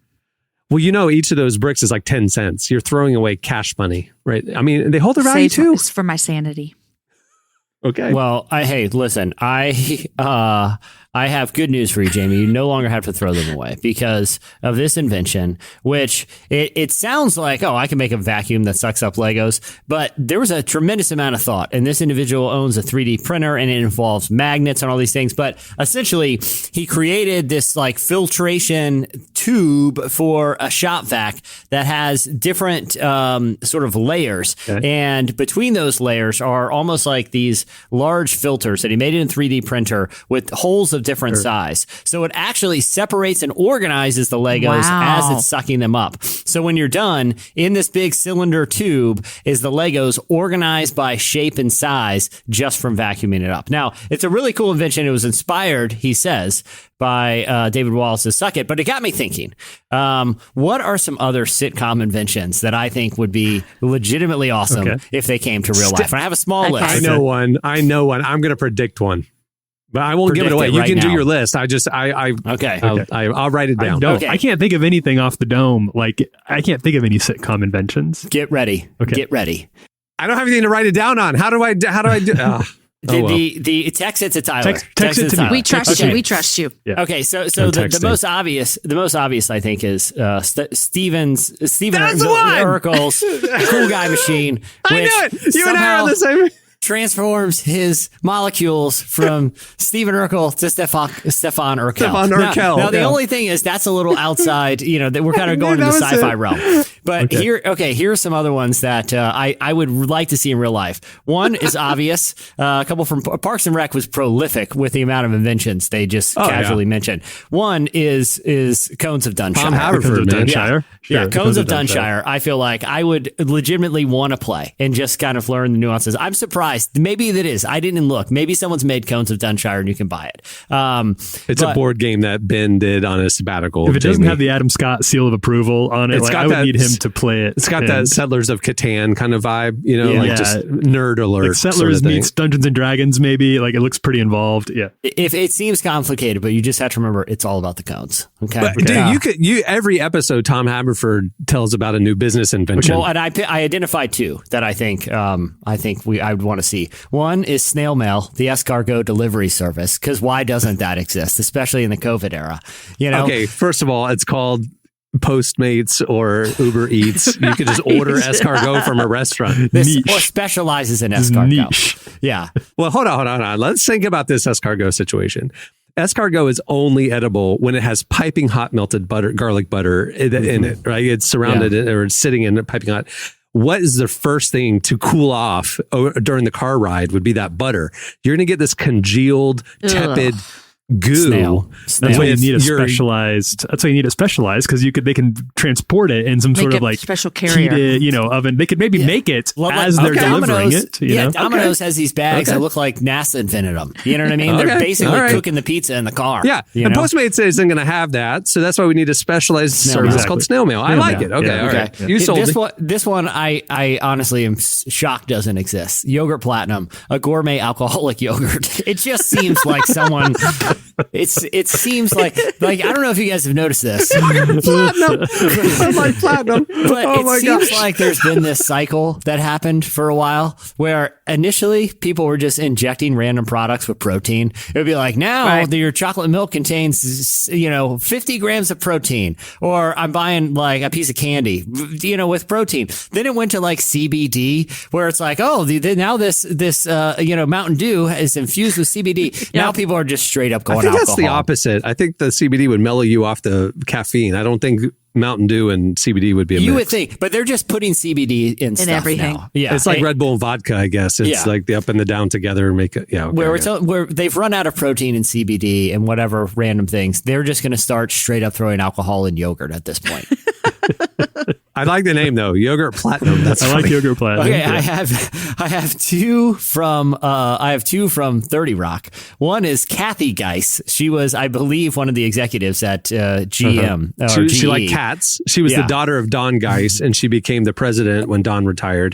Well, each of those bricks is like 10 cents. You're throwing away cash money, right? I mean, they hold their value too. It's for my sanity. Okay. Well, listen, I have good news for you, Jamie. You no longer have to throw them away because of this invention, which it sounds like, I can make a vacuum that sucks up Legos, but there was a tremendous amount of thought. And this individual owns a 3D printer and it involves magnets and all these things. But essentially, he created this like filtration tube for a shop vac that has different sort of layers. Okay. And between those layers are almost like these large filters that he made in a 3D printer with holes of different size. So it actually separates and organizes the Legos as it's sucking them up. So when you're done, in this big cylinder tube is the Legos organized by shape and size just from vacuuming it up. Now, it's a really cool invention. It was inspired, he says, by David Wallace's Suck It. But it got me thinking, what are some other sitcom inventions that I think would be legitimately awesome if they came to real life? And I have a small list. I know one. I'm going to predict one. But I won't give it away. You can do your list. I'll write it down. I can't think of anything off the dome. Like, I can't think of any sitcom inventions. Get ready. Okay. Get ready. I don't have anything to write it down on. How do I do? The text it to Tyler. Text it to me. We trust you. We trust you. Yeah. Okay, so the most obvious I think is Steven Urkel's Cool Guy Machine. I knew it. You and I are on the same. Transforms his molecules from Stephen Urkel to Stefan Urkel. Now the only thing is that's a little outside, that we're kind of going into the sci-fi realm. But here are some other ones that I would like to see in real life. One is obvious. A couple from Parks and Rec was prolific with the amount of inventions they just casually mentioned. One is Cones of Dunshire. Tom Haverford, Dunshire. Yeah, Cones of Dunshire. I feel like I would legitimately want to play and just kind of learn the nuances. I'm surprised. Maybe that is. I didn't look. Maybe someone's made Cones of Dunshire and you can buy it. It's a board game that Ben did on a sabbatical. If it doesn't have the Adam Scott seal of approval on it, I would need him to play it. It's got that Settlers of Catan kind of vibe, just nerd alert. Like Settlers meets Dungeons and Dragons, maybe. Like, it looks pretty involved. Yeah. If it seems complicated, but you just have to remember it's all about the cones. Okay. But, dude, every episode Tom Haverford tells about a new business invention. Well, and I identified two that I think I would want to see. One is snail mail, the escargot delivery service, because why doesn't that exist, especially in the COVID era? Okay, first of all, it's called Postmates or Uber Eats. You could just order escargot from a restaurant. Or specializes in escargot. Niche. Yeah. Well, hold on. Let's think about this escargot situation. Escargot is only edible when it has piping hot melted garlic butter in it, right? It's surrounded or it's sitting in piping hot. What is the first thing to cool off during the car ride would be that butter. You're going to get this congealed, tepid goo. Snail. That's why you need a specialized. That's why you need it specialized because they can transport it in some sort of like special carrier, heated, oven. They could maybe make it as they're delivering it. Domino's has these bags that look like NASA invented them. You know what I mean? They're basically cooking the pizza in the car. Yeah, and Postmates isn't going to have that, so that's why we need a specialized service called snail mail. I like it. Okay, all right. You sold it. This one, I honestly am shocked doesn't exist. Yogurt Platinum, a gourmet alcoholic yogurt. It just seems like someone. It seems like I don't know if you guys have noticed this. Platinum. I like platinum. But it seems like there's been this cycle that happened for a while where initially people were just injecting random products with protein. It would be like, now your chocolate milk contains 50 grams of protein, or I'm buying like a piece of candy with protein. Then it went to like CBD, where it's like, now this Mountain Dew is infused with CBD. Now people are just straight up going. I think that's the opposite. I think the CBD would mellow you off the caffeine. I don't think Mountain Dew and CBD would be a mix. You would think, but they're just putting CBD in stuff everything. Now. Yeah, it's like Red Bull and vodka, I guess. It's like the up and the down together and make it. Yeah, okay, where they've run out of protein in CBD and whatever random things. They're just going to start straight up throwing alcohol in yogurt at this point. I like the name though, Yogurt Platinum. That's funny. I like Yogurt Platinum. Okay, I have two from 30 Rock. One is Kathy Geis. She was, I believe, one of the executives at GM. She liked cats. She was the daughter of Don Geis, and she became the president when Don retired.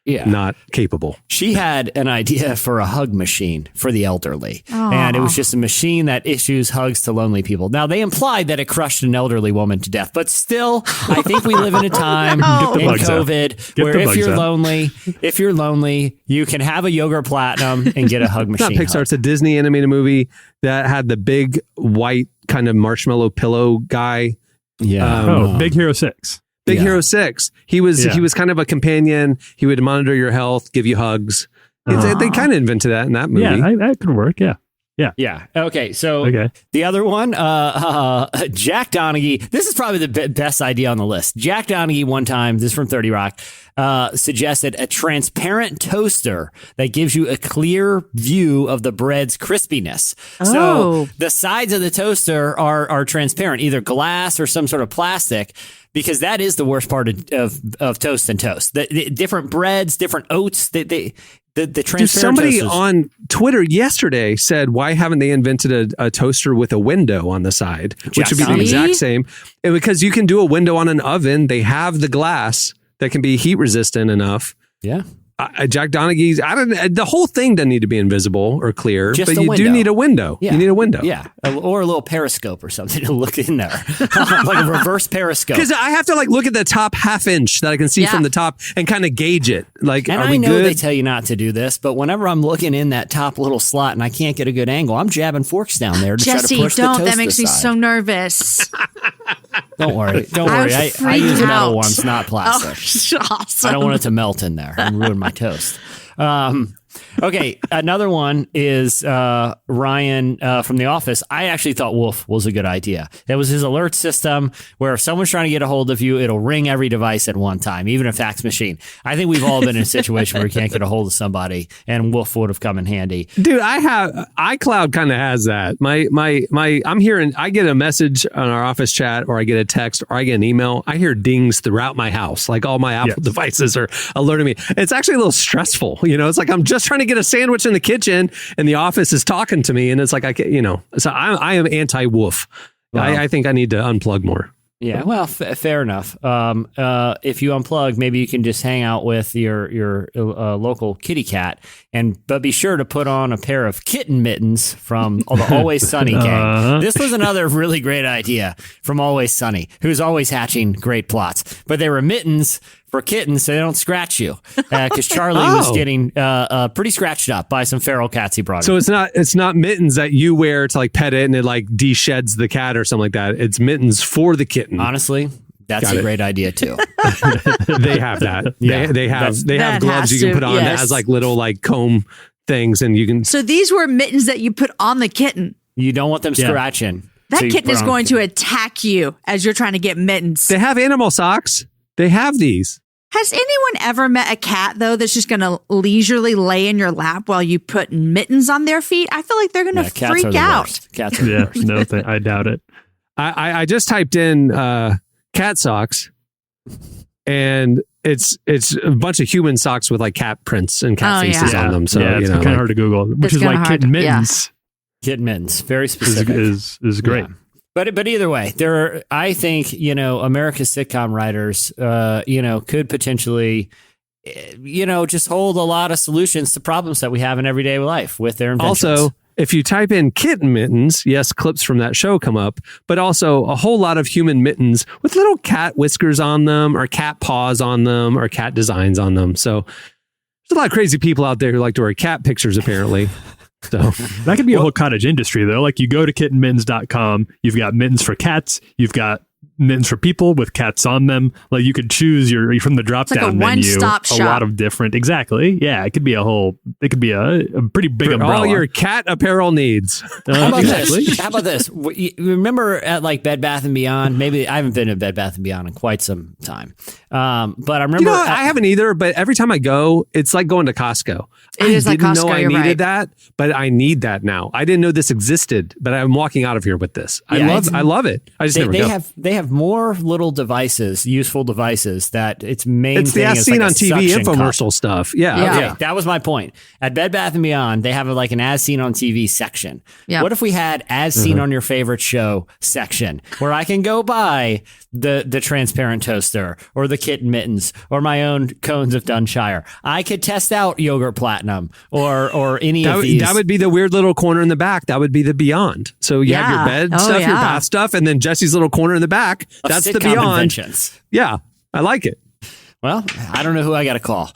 not capable. She had an idea for a hug machine for the elderly. Aww. And it was just a machine that issues hugs to lonely people. Now, they implied that it crushed an elderly woman to death, but still, I think we live in a time in COVID where if you're lonely, you can have a yogurt platinum and get a hug machine. It's not Pixar. It's a Disney animated movie that had the big white kind of marshmallow pillow guy. Yeah. Big Hero 6. Big Hero 6. He was kind of a companion. He would monitor your health, give you hugs. They kind of invented that in that movie. Yeah, that could work. Yeah. Okay. So the other one, Jack Donaghy. This is probably the best idea on the list. Jack Donaghy one time, this is from 30 Rock, suggested a transparent toaster that gives you a clear view of the bread's crispiness. So the sides of the toaster are transparent, either glass or some sort of plastic, because that is the worst part of toast and toast. The different breads, different oats, the transparent somebody toasters. on Twitter yesterday said, why haven't they invented a toaster with a window on the side, which would be the exact same? And because you can do a window on an oven. They have the glass that can be heat resistant enough. Yeah. Jack Donaghy's, the whole thing doesn't need to be invisible or clear, Just but a you window. do need a window. Yeah. You need a window. Yeah. Or a little periscope or something to look in there. Like a reverse periscope. Because I have to look at the top half inch that I can see from the top and kind of gauge it. And are I we know good? they tell you not to do this, but whenever I'm looking in that top little slot and I can't get a good angle, I'm jabbing forks down there to try to push the toast That makes me aside. so nervous. Don't worry. I use metal ones, not plastic. Awesome. I don't want it to melt in there and ruin my toast. Okay, another one is Ryan from The Office. I actually thought Wolf was a good idea. It was his alert system where if someone's trying to get a hold of you, it'll ring every device at one time, even a fax machine. I think we've all been in a situation where we can't get a hold of somebody, and Wolf would have come in handy. Dude, I have iCloud kind of has that. I'm hearing, I get a message on our office chat, or I get a text, or I get an email. I hear dings throughout my house. Like all my Apple devices are alerting me. It's actually a little stressful. It's like I'm just trying to get a sandwich in the kitchen and the office is talking to me, and it's like so I am anti-Wolf. Wow. I think I need to unplug more. Yeah, well, fair enough. If you unplug, maybe you can just hang out with your local kitty cat, but be sure to put on a pair of kitten mittens from the Always Sunny gang. This was another really great idea from Always Sunny, who's always hatching great plots. But they were mittens for kittens so they don't scratch you, because Charlie was getting pretty scratched up by some feral cats he brought in. So it's not mittens that you wear to pet it and it de-sheds the cat or something like that. It's mittens for the kitten. Honestly, that's a great idea too. They have that. Yeah, they have gloves you can put on that has little comb things, and you can. So these were mittens that you put on the kitten. You don't want them scratching. That kitten is going to attack you as you're trying to get mittens. They have animal socks. They have these. Has anyone ever met a cat, though, that's just going to leisurely lay in your lap while you put mittens on their feet? I feel like they're going to freak out. Cats are the worst. No, I doubt it. I just typed in cat socks, and it's a bunch of human socks with cat prints and cat faces on them. So it's kind of hard to Google, which is like kitten mittens. Kitten mittens, very specific. Is great. Yeah. But either way, I think, America's sitcom writers, could potentially, just hold a lot of solutions to problems that we have in everyday life with their inventions. Also, if you type in kitten mittens, yes, clips from that show come up, but also a whole lot of human mittens with little cat whiskers on them, or cat paws on them, or cat designs on them. So there's a lot of crazy people out there who like to wear cat pictures, apparently. So that could be a whole cottage industry, though. You go to kittenmittens.com, you've got mittens for cats, you've got mittens for people with cats on them. You could choose from the drop down menu a lot of different. Exactly. Yeah, it could be a pretty big umbrella. All your cat apparel needs. How about this? You remember at Bed Bath & Beyond? Maybe I haven't been to Bed Bath & Beyond in quite some time. But I remember I haven't either, but every time I go, it's like going to Costco. It is like Costco. I didn't know I needed right. that, but I need that now. I didn't know this existed, but I'm walking out of here with this. I love it. I just never go. They have have more little devices, useful devices that its main it's thing the is seen like on TV infomercial cup. stuff. Yeah. Okay, that was my point. At Bed Bath & Beyond, they have like an as seen on TV section. Yeah. What if we had as seen on your favorite show section where I can go buy the transparent toaster or the kitten mittens or my own cones of Dunshire? I could test out Yogurt Platinum or any of these. That would be the weird little corner in the back. That would be the Beyond. So you have your bed stuff, your bath stuff, and then Jesse's little corner in the back. That's the Beyond. Inventions. Yeah, I like it. Well, I don't know who I got to call.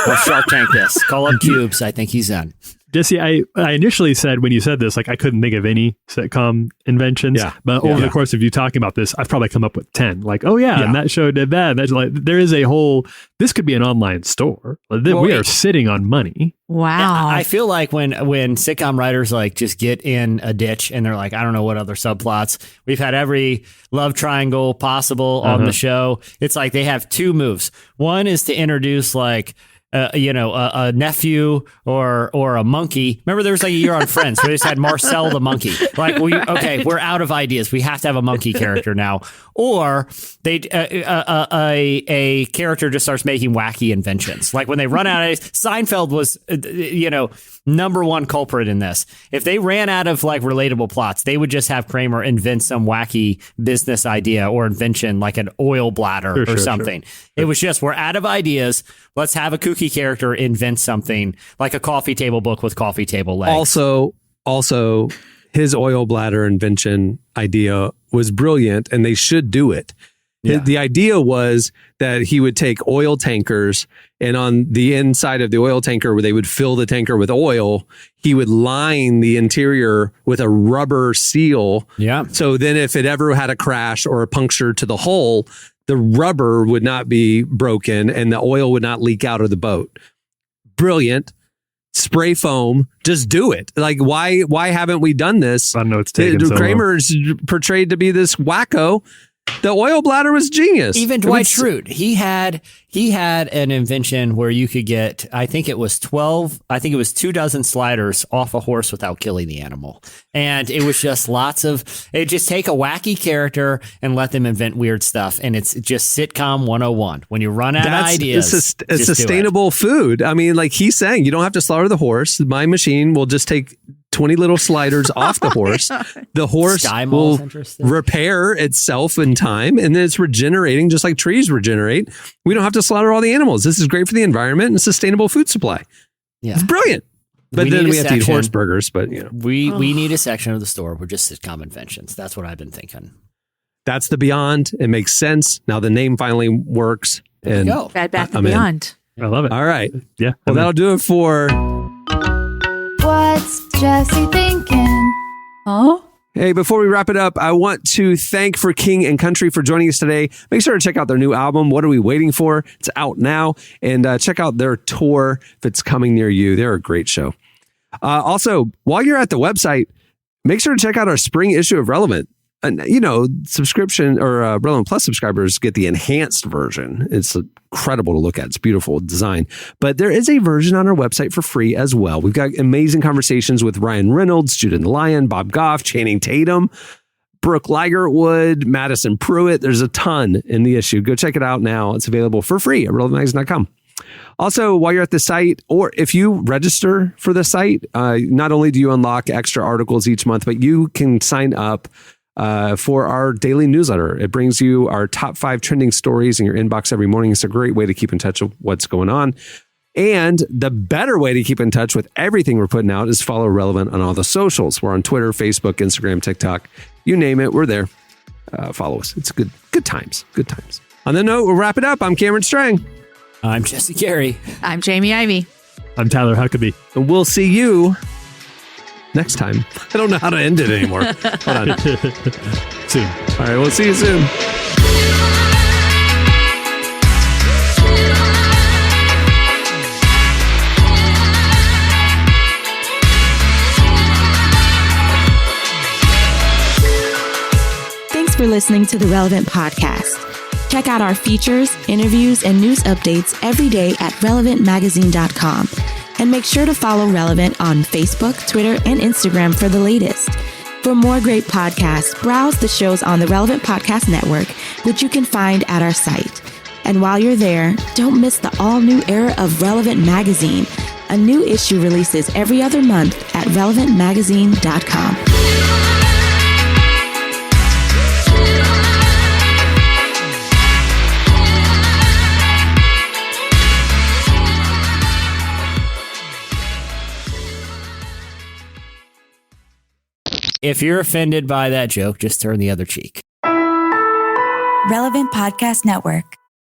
I'll Shark Tank this. Call up Cubes. I think he's in. Jesse, I initially said when you said this, like I couldn't think of any sitcom inventions. Yeah. But over the course of you talking about this, I've probably come up with 10. Like, oh yeah, and that show did that. And that's like there is a whole. This could be an online store. We are sitting on money. Wow. I feel like when sitcom writers like just get in a ditch and they're like, I don't know what other subplots. We've had every love triangle possible on the show. It's like they have two moves. One is to introduce like a nephew or a monkey. Remember there was like a year on Friends where they just had Marcel the monkey. Like we're out of ideas. We have to have a monkey character now. Or they a character just starts making wacky inventions. Like when they run out of Seinfeld was number one culprit in this. If they ran out of like relatable plots, they would just have Kramer invent some wacky business idea or invention like an oil bladder or something. Sure. It was just, we're out of ideas. Let's have a kooky character invent something like a coffee table book with coffee table legs. Also, his oil bladder invention idea was brilliant and they should do it. Yeah. The idea was that he would take oil tankers and on the inside of the oil tanker where they would fill the tanker with oil, he would line the interior with a rubber seal. Yeah. So then if it ever had a crash or a puncture to the hull, the rubber would not be broken and the oil would not leak out of the boat. Brilliant. Spray foam, just do it. Like, why haven't we done this? I know it's taken so long. Kramer's portrayed to be this wacko. The oil bladder was genius. Even Dwight Schrute, he had an invention where you could get, I think it was 24 sliders off a horse without killing the animal. And it was just just take a wacky character and let them invent weird stuff. And it's just sitcom 101. When you run out of ideas, it's sustainable food. I mean, like he's saying, you don't have to slaughter the horse. My machine will just take 20 little sliders off the horse. The horse will repair itself in time and then it's regenerating just like trees regenerate. We don't have to slaughter all the animals. This is great for the environment and sustainable food supply. Yeah. It's brilliant. But then we have to eat horse burgers. But we need a section of the store where just sitcom inventions. That's what I've been thinking. That's the Beyond. It makes sense. Now the name finally works. And go. Bed Bath & Beyond. I love it. All right. Yeah. Well, that'll do it for What's Jesse thinking? Oh? Hey, before we wrap it up, I want to thank For King and Country for joining us today. Make sure to check out their new album, What Are We Waiting For? It's out now. And check out their tour if it's coming near you. They're a great show. Also, while you're at the website, make sure to check out our spring issue of Relevant. And, subscription or Relevant Plus subscribers get the enhanced version. It's incredible to look at. It's beautiful design. But there is a version on our website for free as well. We've got amazing conversations with Ryan Reynolds, Judith Lion, Bob Goff, Channing Tatum, Brooke Ligertwood, Madison Pruitt. There's a ton in the issue. Go check it out now. It's available for free at relevantmagazine.com. Also, while you're at the site, or if you register for the site, not only do you unlock extra articles each month, but you can sign up for our daily newsletter. It brings you our top 5 trending stories in your inbox every morning. It's a great way to keep in touch with what's going on. And the better way to keep in touch with everything we're putting out is follow Relevant on all the socials. We're on Twitter, Facebook, Instagram, TikTok. You name it, we're there. Follow us. It's good times. Good times. On that note, we'll wrap it up. I'm Cameron Strang. I'm Jesse Carey. I'm Jamie Ivey. I'm Tyler Huckabee. And we'll see you next time. I don't know how to end it anymore. Hold on. Soon. All right, we'll see you soon. Thanks for listening to the Relevant Podcast. Check out our features, interviews, and news updates every day at relevantmagazine.com. And make sure to follow Relevant on Facebook, Twitter, and Instagram for the latest. For more great podcasts, browse the shows on the Relevant Podcast Network, which you can find at our site. And while you're there, don't miss the all-new era of Relevant Magazine. A new issue releases every other month at relevantmagazine.com. If you're offended by that joke, just turn the other cheek. Relevant Podcast Network.